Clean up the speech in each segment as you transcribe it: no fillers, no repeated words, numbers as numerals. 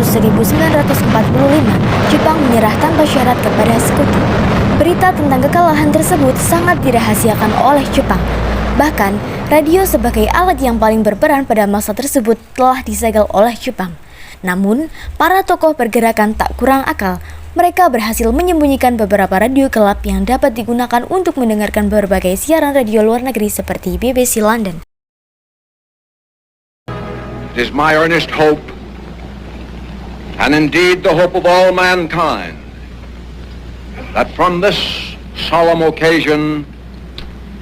1945, Jepang menyerah tanpa syarat kepada Sekutu. Berita tentang kekalahan tersebut sangat dirahasiakan oleh Jepang. Bahkan, radio sebagai alat yang paling berperan pada masa tersebut telah disegel oleh Jepang. Namun, para tokoh pergerakan tak kurang akal. Mereka berhasil menyembunyikan beberapa radio gelap yang dapat digunakan untuk mendengarkan berbagai siaran radio luar negeri seperti BBC London. It is my earnest hope, and indeed the hope of all mankind, that from this solemn occasion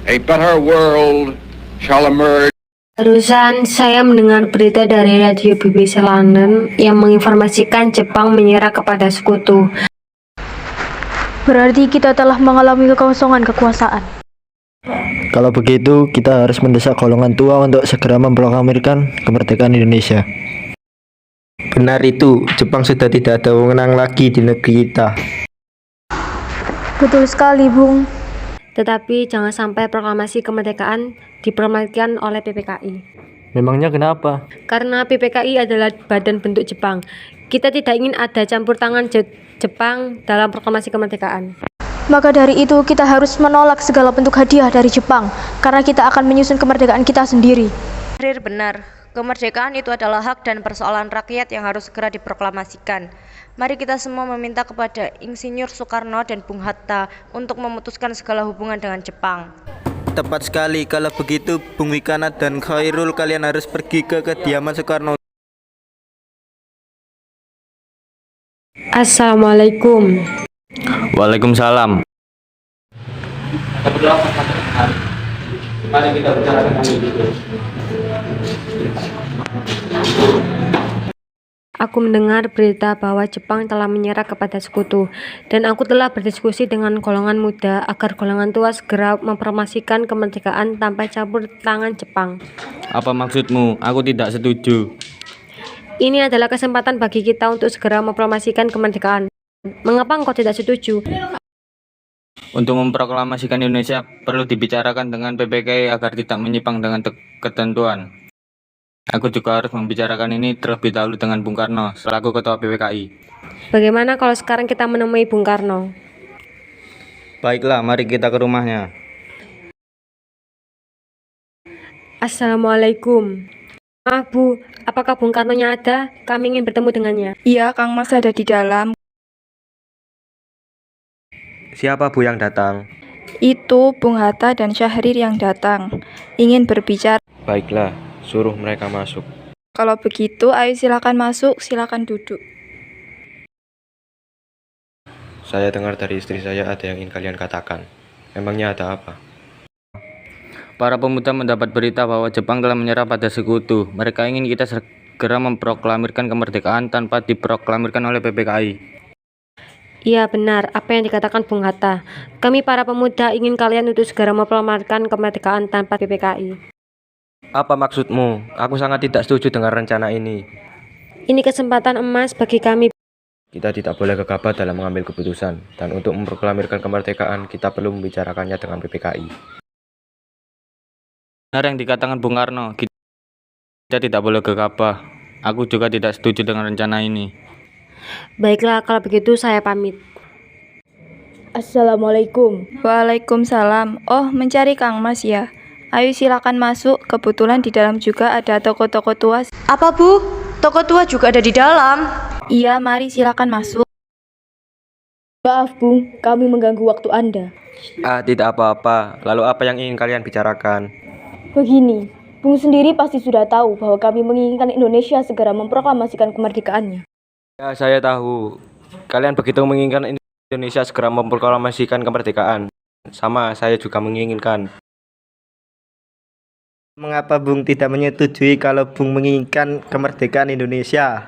a better world shall emerge. Barusan saya mendengar berita dari radio BBC London yang menginformasikan Jepang menyerah kepada Sekutu. Berarti kita telah mengalami kekosongan kekuasaan. Kalau begitu, kita harus mendesak golongan tua untuk segera memproklamirkan kemerdekaan Indonesia. Benar itu, Jepang sudah tidak ada wewenang lagi di negeri kita. Betul sekali, Bung. Tetapi jangan sampai proklamasi kemerdekaan diproklamasikan oleh PPKI. Memangnya kenapa? Karena PPKI adalah badan bentuk Jepang. Kita tidak ingin ada campur tangan Jepang dalam proklamasi kemerdekaan. Maka dari itu kita harus menolak segala bentuk hadiah dari Jepang, karena kita akan menyusun kemerdekaan kita sendiri. Benar, kemerdekaan itu adalah hak dan persoalan rakyat yang harus segera diproklamasikan. Mari kita semua meminta kepada Insinyur Soekarno dan Bung Hatta untuk memutuskan segala hubungan dengan Jepang. Tepat sekali, kalau begitu Bung Wikana dan Khairul, kalian harus pergi ke kediaman Soekarno. Assalamualaikum. Waalaikumsalam. Mari kita bicarakan ini. Aku mendengar berita bahwa Jepang telah menyerah kepada Sekutu, dan aku telah berdiskusi dengan golongan muda agar golongan tua segera memproklamasikan kemerdekaan tanpa campur tangan Jepang. Apa maksudmu? Aku tidak setuju. Ini adalah kesempatan bagi kita untuk segera memproklamasikan kemerdekaan. Mengapa engkau tidak setuju? Untuk memproklamasikan Indonesia perlu dibicarakan dengan PPKI agar tidak menyimpang dengan ketentuan. Aku juga harus membicarakan ini terlebih dahulu dengan Bung Karno selaku Ketua PPKI. Bagaimana kalau sekarang kita menemui Bung Karno? Baiklah, mari kita ke rumahnya. Assalamualaikum. Maaf Bu, apakah Bung Karno-nya ada? Kami ingin bertemu dengannya. Iya, Kang Mas ada di dalam. Siapa Bu yang datang? Itu Bung Hatta dan Syahrir yang datang. Ingin berbicara. Baiklah, suruh mereka masuk. Kalau begitu, ayo silakan masuk, silakan duduk. Saya dengar dari istri saya ada yang ingin kalian katakan. Memangnya ada apa? Para pemuda mendapat berita bahwa Jepang telah menyerah pada Sekutu. Mereka ingin kita segera memproklamirkan kemerdekaan tanpa diproklamirkan oleh PPKI. Iya benar, apa yang dikatakan Bung Hatta. Kami para pemuda ingin kalian untuk segera memproklamirkan kemerdekaan tanpa PPKI. Apa maksudmu? Aku sangat tidak setuju dengan rencana ini. Ini kesempatan emas bagi kami. Kita tidak boleh gegabah dalam mengambil keputusan. Dan untuk memproklamirkan kemerdekaan, kita perlu membicarakannya dengan PPKI. Benar yang dikatakan Bung Karno, kita tidak boleh gegabah. Aku juga tidak setuju dengan rencana ini. Baiklah, kalau begitu saya pamit. Assalamualaikum. Waalaikumsalam. Oh, mencari Kang Mas ya. Ayo silakan masuk, kebetulan di dalam juga ada toko-toko tua. Apa Bu? Toko tua juga ada di dalam? Iya, mari silakan masuk. Maaf Bung, kami mengganggu waktu Anda. Tidak apa-apa. Lalu apa yang ingin kalian bicarakan? Begini, Bung sendiri pasti sudah tahu bahwa kami menginginkan Indonesia segera memproklamasikan kemerdekaannya. Ya, saya tahu. Kalian begitu menginginkan Indonesia segera memproklamasikan kemerdekaan. Sama, saya juga menginginkan. Mengapa Bung tidak menyetujui kalau Bung menginginkan kemerdekaan Indonesia?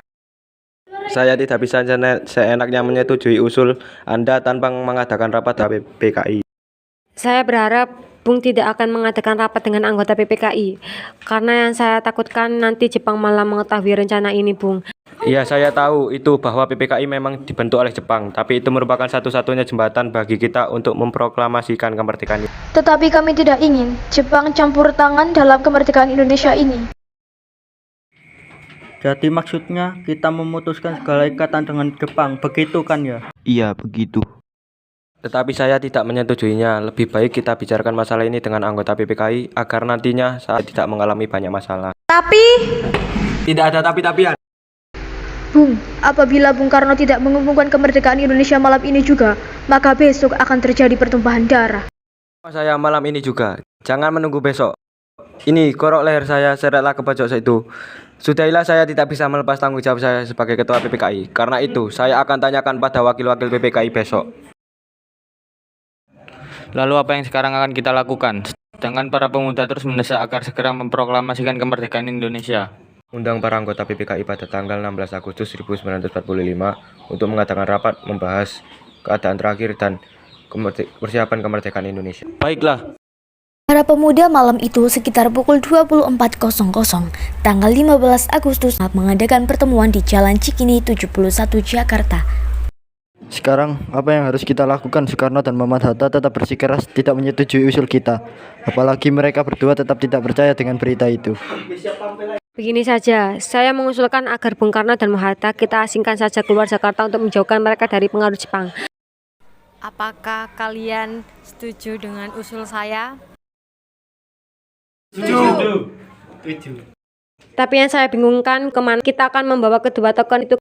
Saya tidak bisa seenaknya menyetujui usul Anda tanpa mengadakan rapat PPKI. Saya berharap Bung tidak akan mengadakan rapat dengan anggota PPKI, karena yang saya takutkan nanti Jepang malah mengetahui rencana ini, Bung. Iya, saya tahu itu bahwa PPKI memang dibentuk oleh Jepang, tapi itu merupakan satu-satunya jembatan bagi kita untuk memproklamasikan kemerdekaan. Tetapi kami tidak ingin Jepang campur tangan dalam kemerdekaan Indonesia ini. Jadi maksudnya kita memutuskan segala ikatan dengan Jepang, begitu kan ya? Iya, begitu. Tetapi saya tidak menyetujuinya. Lebih baik kita bicarakan masalah ini dengan anggota PPKI agar nantinya saya tidak mengalami banyak masalah. Tapi, Tidak ada tapi-tapian. Bung, apabila Bung Karno tidak mengumumkan kemerdekaan Indonesia malam ini juga, maka besok akan terjadi pertumpahan darah. Saya malam ini juga. Jangan menunggu besok. Ini korok leher saya, seretlah ke pojok situ. Sudahilah, saya tidak bisa melepas tanggung jawab saya sebagai ketua PPKI. Karena itu, saya akan tanyakan pada wakil-wakil PPKI besok. Lalu apa yang sekarang akan kita lakukan? Sedangkan para pemuda terus mendesak agar segera memproklamasikan kemerdekaan Indonesia. Undang para anggota PPKI pada tanggal 16 Agustus 1945 untuk mengadakan rapat membahas keadaan terakhir dan persiapan kemerdekaan Indonesia. Baiklah. Para pemuda malam itu sekitar pukul 24.00 tanggal 15 Agustus mengadakan pertemuan di Jalan Cikini 71 Jakarta. Sekarang, apa yang harus kita lakukan? Soekarno dan Muhammad Hatta tetap bersikeras tidak menyetujui usul kita. Apalagi mereka berdua tetap tidak percaya dengan berita itu. Begini saja, saya mengusulkan agar Bung Karno dan Muhammad Hatta kita asingkan saja keluar Jakarta untuk menjauhkan mereka dari pengaruh Jepang. Apakah kalian setuju dengan usul saya? Setuju. Tapi yang saya bingungkan, kemana kita akan membawa kedua tokoh itu?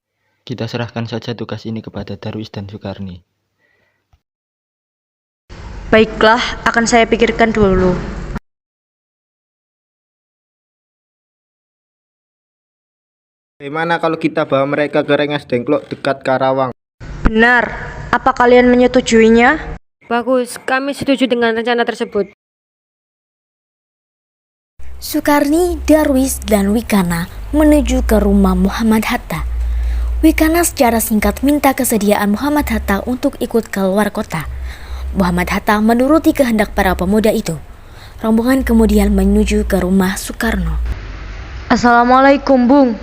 Kita serahkan saja tugas ini kepada Darwis dan Sukarni. baiklah, akan saya pikirkan dulu. Bagaimana kalau kita bawa mereka ke Rengas Dengklok dekat Karawang? Benar, apa kalian menyetujuinya? Bagus, kami setuju dengan rencana tersebut. Sukarni, Darwis, dan Wikana menuju ke rumah Muhammad Hatta. Wikana secara singkat minta kesediaan Muhammad Hatta untuk ikut ke luar kota. Muhammad Hatta menuruti kehendak para pemuda itu. Rombongan kemudian menuju ke rumah Soekarno. Assalamualaikum, Bung.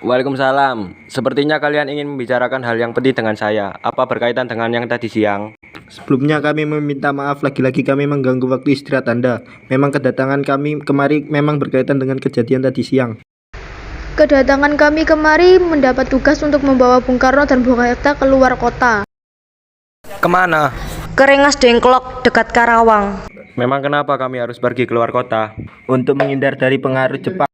Waalaikumsalam. Sepertinya kalian ingin membicarakan hal yang penting dengan saya. Apa berkaitan dengan yang tadi siang? Sebelumnya kami meminta maaf, lagi-lagi kami mengganggu waktu istirahat Anda. Memang kedatangan kami kemari memang berkaitan dengan kejadian tadi siang. Kedatangan kami kemari mendapat tugas untuk membawa Bung Karno dan Bung Hatta keluar kota. Kemana? Ke Rengas Dengklok dekat Karawang. Memang kenapa kami harus pergi keluar kota? Untuk menghindar dari pengaruh Jepang.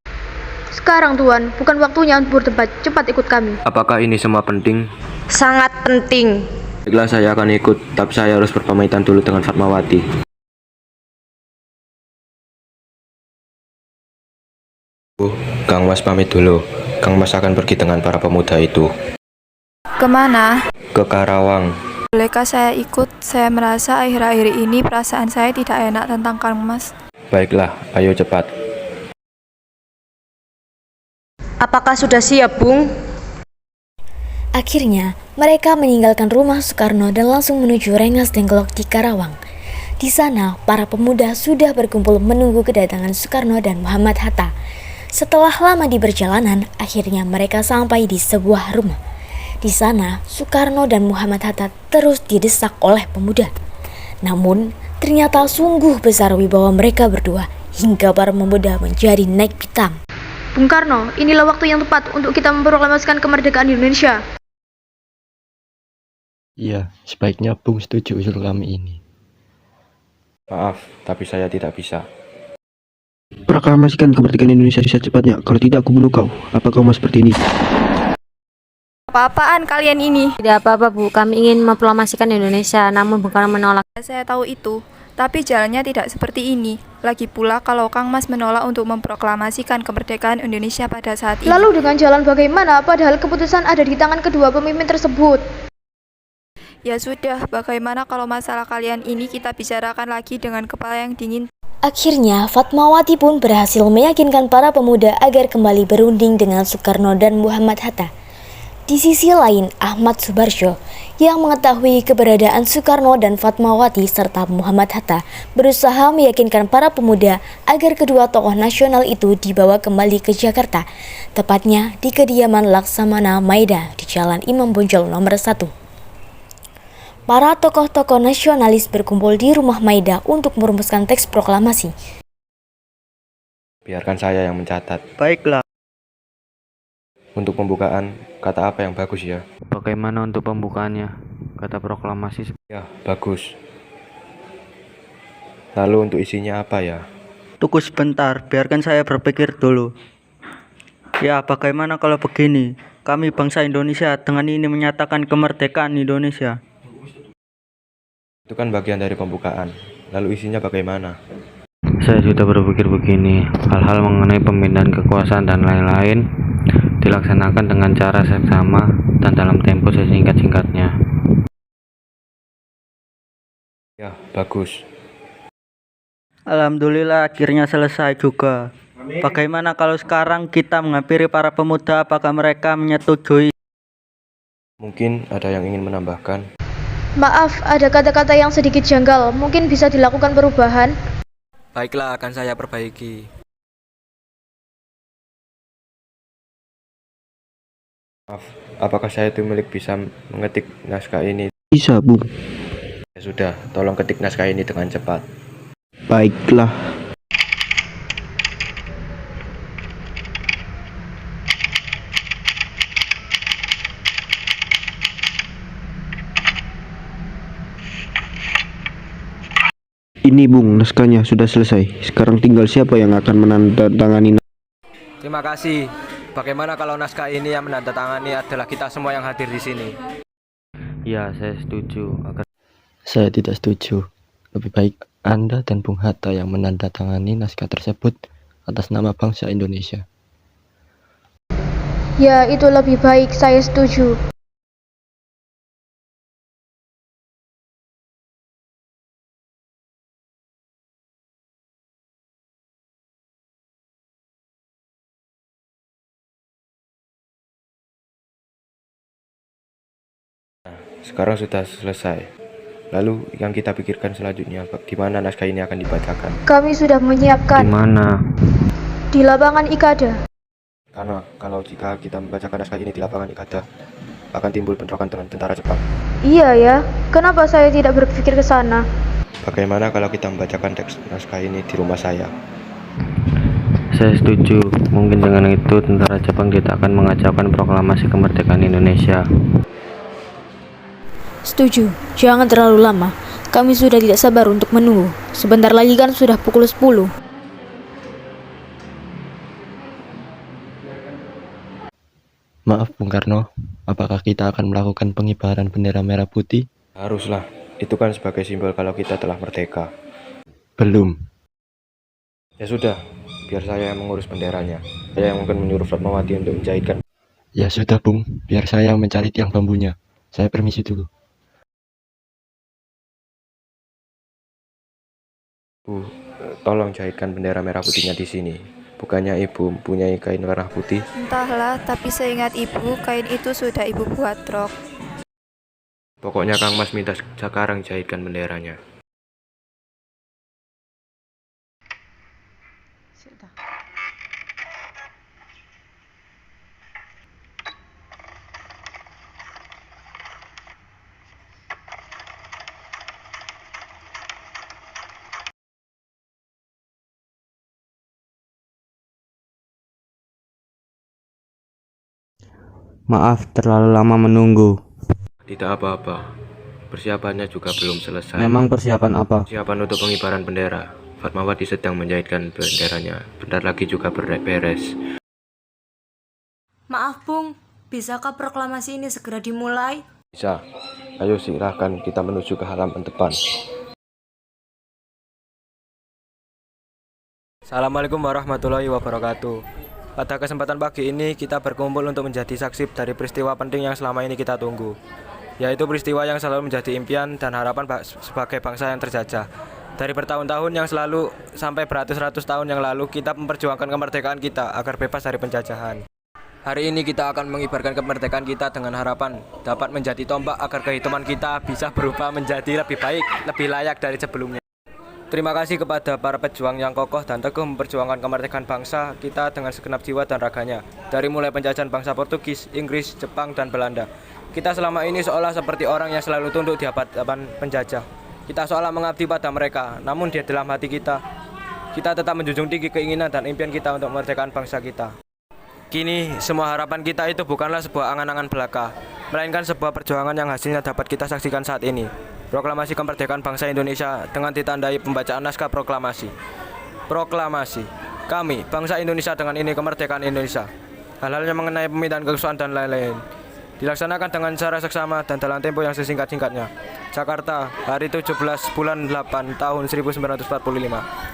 Sekarang Tuan, bukan waktunya untuk berdebat. Cepat ikut kami. Apakah ini semua penting? Sangat penting. Baiklah, saya akan ikut, tapi saya harus berpamitan dulu dengan Fatmawati. Kang Mas pamit dulu. Kang Mas akan pergi dengan para pemuda itu. Kemana? Ke Karawang. Bolehkah saya ikut? Saya merasa akhir-akhir ini perasaan saya tidak enak tentang Kang Mas. Baiklah, ayo cepat. Apakah sudah siap, Bung? Akhirnya, mereka meninggalkan rumah Soekarno dan langsung menuju Rengas Dengklok di Karawang. Di sana, para pemuda sudah berkumpul menunggu kedatangan Soekarno dan Muhammad Hatta. Setelah lama di perjalanan, akhirnya mereka sampai di sebuah rumah. Di sana, Soekarno dan Muhammad Hatta terus didesak oleh pemuda. Namun, ternyata sungguh besar wibawa mereka berdua hingga para pemuda menjadi naik pitam. Bung Karno, inilah waktu yang tepat untuk kita memproklamasikan kemerdekaan Indonesia. Iya, sebaiknya Bung setuju usul kami ini. Maaf, tapi saya tidak bisa. Proklamasikan kemerdekaan Indonesia secepatnya. Kalau tidak, aku bunuh kau. Apa kau mau seperti ini? Apa-apaan kalian ini? Tidak apa-apa, Bu. Kami ingin memproklamasikan Indonesia, namun Bung Karno menolak. Saya tahu itu, tapi jalannya tidak seperti ini. Lagi pula kalau Kang Mas menolak untuk memproklamasikan kemerdekaan Indonesia pada saat ini. Lalu dengan jalan bagaimana? Padahal keputusan ada di tangan kedua pemimpin tersebut. Ya sudah, bagaimana kalau masalah kalian ini kita bicarakan lagi dengan kepala yang dingin. Akhirnya, Fatmawati pun berhasil meyakinkan para pemuda agar kembali berunding dengan Soekarno dan Muhammad Hatta. Di sisi lain, Ahmad Subarjo yang mengetahui keberadaan Soekarno dan Fatmawati serta Muhammad Hatta berusaha meyakinkan para pemuda agar kedua tokoh nasional itu dibawa kembali ke Jakarta, tepatnya di kediaman Laksamana Maeda di Jalan Imam Bonjol nomor 1. Para tokoh-tokoh nasionalis berkumpul di rumah Maeda untuk merumuskan teks proklamasi. Biarkan saya yang mencatat. Baiklah. Untuk pembukaan, kata apa yang bagus ya? Bagaimana untuk pembukaannya? Kata proklamasi. Ya, bagus. Lalu untuk isinya apa ya? Tunggu sebentar, biarkan saya berpikir dulu. Ya, bagaimana kalau begini? Kami bangsa Indonesia dengan ini menyatakan kemerdekaan Indonesia. Itu kan bagian dari pembukaan. Lalu isinya bagaimana? Saya sudah berpikir begini, hal-hal mengenai pemindahan kekuasaan dan lain-lain dilaksanakan dengan cara seksama dan dalam tempo sesingkat-singkatnya. Ya, bagus. Alhamdulillah akhirnya selesai juga. Bagaimana kalau sekarang kita menghampiri para pemuda, apakah mereka menyetujui? Mungkin ada yang ingin menambahkan. Maaf, ada kata-kata yang sedikit janggal. Mungkin bisa dilakukan perubahan. Baiklah, akan saya perbaiki. Maaf, apakah saya itu bisa mengetik naskah ini? Bisa, Bung. Ya sudah, tolong ketik naskah ini dengan cepat. Baiklah. Ini Bung, naskahnya sudah selesai. Sekarang tinggal siapa yang akan menandatangani. Terima kasih. Bagaimana kalau naskah ini yang menandatangani adalah kita semua yang hadir di sini? Ya, saya setuju. Saya tidak setuju. Lebih baik Anda dan Bung Hatta yang menandatangani naskah tersebut atas nama bangsa Indonesia. Ya, itu lebih baik. Saya setuju. Sekarang sudah selesai. Lalu yang kita pikirkan selanjutnya, di mana naskah ini akan dibacakan? Kami sudah menyiapkan. Di mana? Di lapangan Ikada. Karena kalau jika kita membacakan naskah ini di lapangan Ikada, akan timbul bentrokan dengan tentara Jepang. Iya ya, kenapa saya tidak berpikir ke sana? Bagaimana kalau kita membacakan teks naskah ini di rumah saya? Saya setuju. Mungkin dengan itu tentara Jepang tidak akan mengacaukan proklamasi kemerdekaan Indonesia. Setuju, jangan terlalu lama. Kami sudah tidak sabar untuk menunggu. Sebentar lagi kan sudah pukul 10. Maaf Bung Karno, apakah kita akan melakukan pengibaran bendera merah putih? Haruslah, itu kan sebagai simbol kalau kita telah merdeka. Belum. Ya sudah, biar saya yang mengurus benderanya. Saya yang mungkin menyuruh Fatmawati untuk menjahitkan. Ya sudah Bung, biar saya yang mencari tiang bambunya. Saya permisi dulu. Bu, tolong jahitkan bendera merah putihnya di sini. Bukannya ibu mempunyai kain merah putih? Entahlah, tapi seingat ibu, kain itu sudah ibu buat rok. Pokoknya Kang Mas minta sekarang jahitkan benderanya. Maaf terlalu lama menunggu. Tidak apa-apa. Persiapannya juga belum selesai. Memang persiapan apa? Persiapan untuk pengibaran bendera. Fatmawati sedang menjahitkan benderanya. Bentar lagi juga beres. Maaf Bung, bisakah proklamasi ini segera dimulai? Bisa. Ayo silahkan kita menuju ke halaman depan. Assalamualaikum warahmatullahi wabarakatuh. Pada kesempatan pagi ini kita berkumpul untuk menjadi saksi dari peristiwa penting yang selama ini kita tunggu, yaitu peristiwa yang selalu menjadi impian dan harapan sebagai bangsa yang terjajah. Dari bertahun-tahun yang selalu sampai beratus-ratus tahun yang lalu kita memperjuangkan kemerdekaan kita agar bebas dari penjajahan. Hari ini kita akan mengibarkan kemerdekaan kita dengan harapan dapat menjadi tombak agar kehidupan kita bisa berubah menjadi lebih baik, lebih layak dari sebelumnya. Terima kasih kepada para pejuang yang kokoh dan teguh memperjuangkan kemerdekaan bangsa kita dengan segenap jiwa dan raganya. Dari mulai penjajahan bangsa Portugis, Inggris, Jepang, dan Belanda. Kita selama ini seolah seperti orang yang selalu tunduk di hadapan penjajah. Kita seolah mengabdi pada mereka, namun di dalam hati kita tetap menjunjung tinggi keinginan dan impian kita untuk kemerdekaan bangsa kita. Kini, semua harapan kita itu bukanlah sebuah angan-angan belaka, melainkan sebuah perjuangan yang hasilnya dapat kita saksikan saat ini. Proklamasi kemerdekaan bangsa Indonesia dengan ditandai pembacaan naskah proklamasi. Proklamasi. Kami, bangsa Indonesia dengan ini kemerdekaan Indonesia. Hal-hal yang mengenai pemindahan kekuasaan dan lain-lain dilaksanakan dengan cara seksama dan dalam tempo yang sesingkat-singkatnya. Jakarta, hari 17 bulan 8 tahun 1945.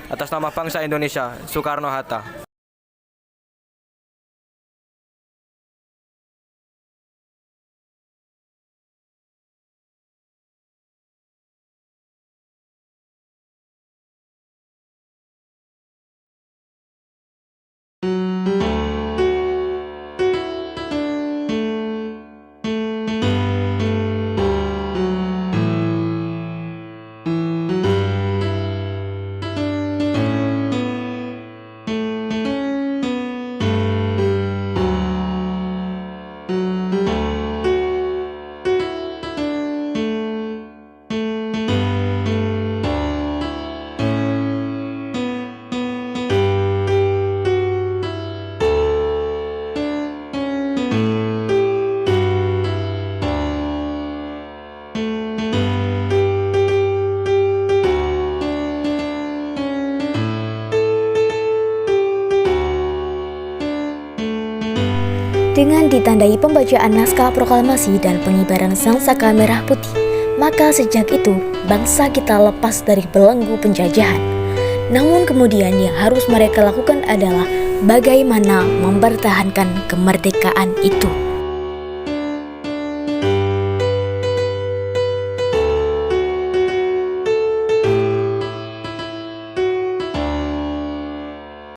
Atas nama bangsa Indonesia, Soekarno-Hatta. Dengan ditandai pembacaan naskah proklamasi dan pengibaran sangsaka merah putih, maka sejak itu bangsa kita lepas dari belenggu penjajahan. Namun kemudian yang harus mereka lakukan adalah bagaimana mempertahankan kemerdekaan itu.